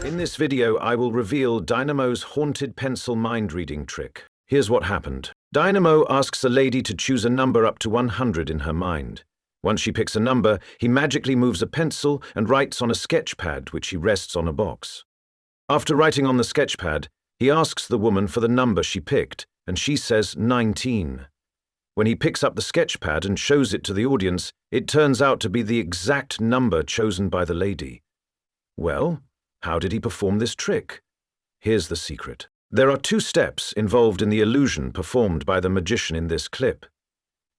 In this video, I will reveal Dynamo's haunted pencil mind-reading trick. Here's what happened. Dynamo asks a lady to choose a number up to 100 in her mind. Once she picks a number, he magically moves a pencil and writes on a sketch pad, which he rests on a box. After writing on the sketch pad, he asks the woman for the number she picked, and she says 19. When he picks up the sketch pad and shows it to the audience, it turns out to be the exact number chosen by the lady. Well, how did he perform this trick? Here's the secret. There are 2 steps involved in the illusion performed by the magician in this clip.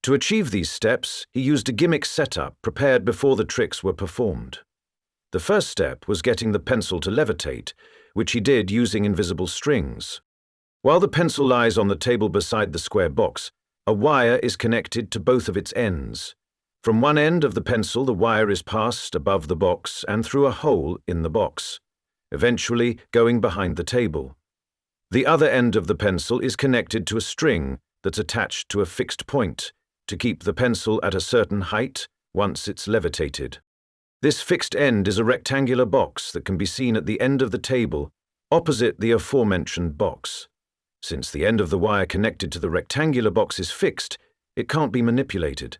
To achieve these steps, he used a gimmick setup prepared before the tricks were performed. The first step was getting the pencil to levitate, which he did using invisible strings. While the pencil lies on the table beside the square box, a wire is connected to both of its ends. From one end of the pencil, the wire is passed above the box and through a hole in the box, eventually going behind the table. The other end of the pencil is connected to a string that's attached to a fixed point to keep the pencil at a certain height once it's levitated. This fixed end is a rectangular box that can be seen at the end of the table, opposite the aforementioned box. Since the end of the wire connected to the rectangular box is fixed, it can't be manipulated.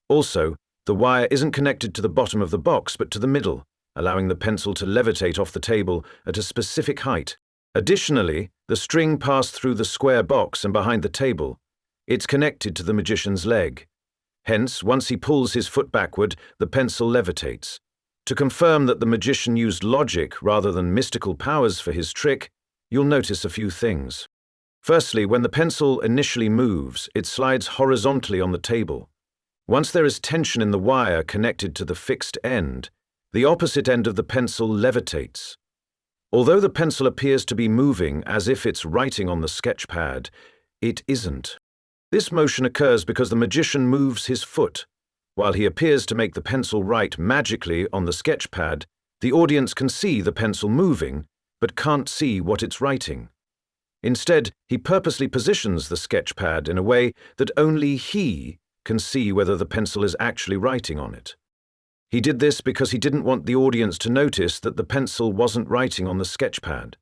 Also, the wire isn't connected to the bottom of the box but to the middle, allowing the pencil to levitate off the table at a specific height. Additionally, the string passed through the square box and behind the table. It's connected to the magician's leg. Hence, once he pulls his foot backward, the pencil levitates. To confirm that the magician used logic rather than mystical powers for his trick, you'll notice a few things. Firstly, when the pencil initially moves, it slides horizontally on the table. Once there is tension in the wire connected to the fixed end, the opposite end of the pencil levitates. Although the pencil appears to be moving as if it's writing on the sketch pad, it isn't. This motion occurs because the magician moves his foot. While he appears to make the pencil write magically on the sketch pad, the audience can see the pencil moving, but can't see what it's writing. Instead, he purposely positions the sketch pad in a way that only he can see whether the pencil is actually writing on it. He did this because he didn't want the audience to notice that the pencil wasn't writing on the sketch pad.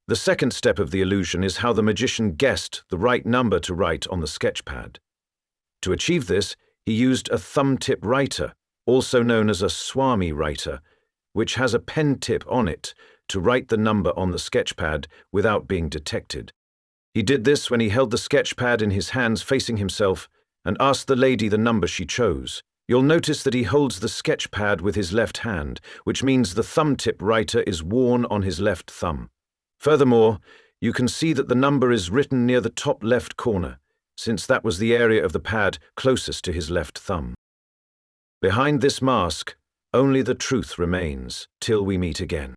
The second step of the illusion is how the magician guessed the right number to write on the sketch pad. To achieve this, he used a thumb tip writer, also known as a swami writer, which has a pen tip on it to write the number on the sketch pad without being detected. He did this when he held the sketch pad in his hands facing himself and asked the lady the number she chose. You'll notice that he holds the sketch pad with his left hand, which means the thumb tip writer is worn on his left thumb. Furthermore, you can see that the number is written near the top left corner, since that was the area of the pad closest to his left thumb. Behind this mask, only the truth remains till we meet again.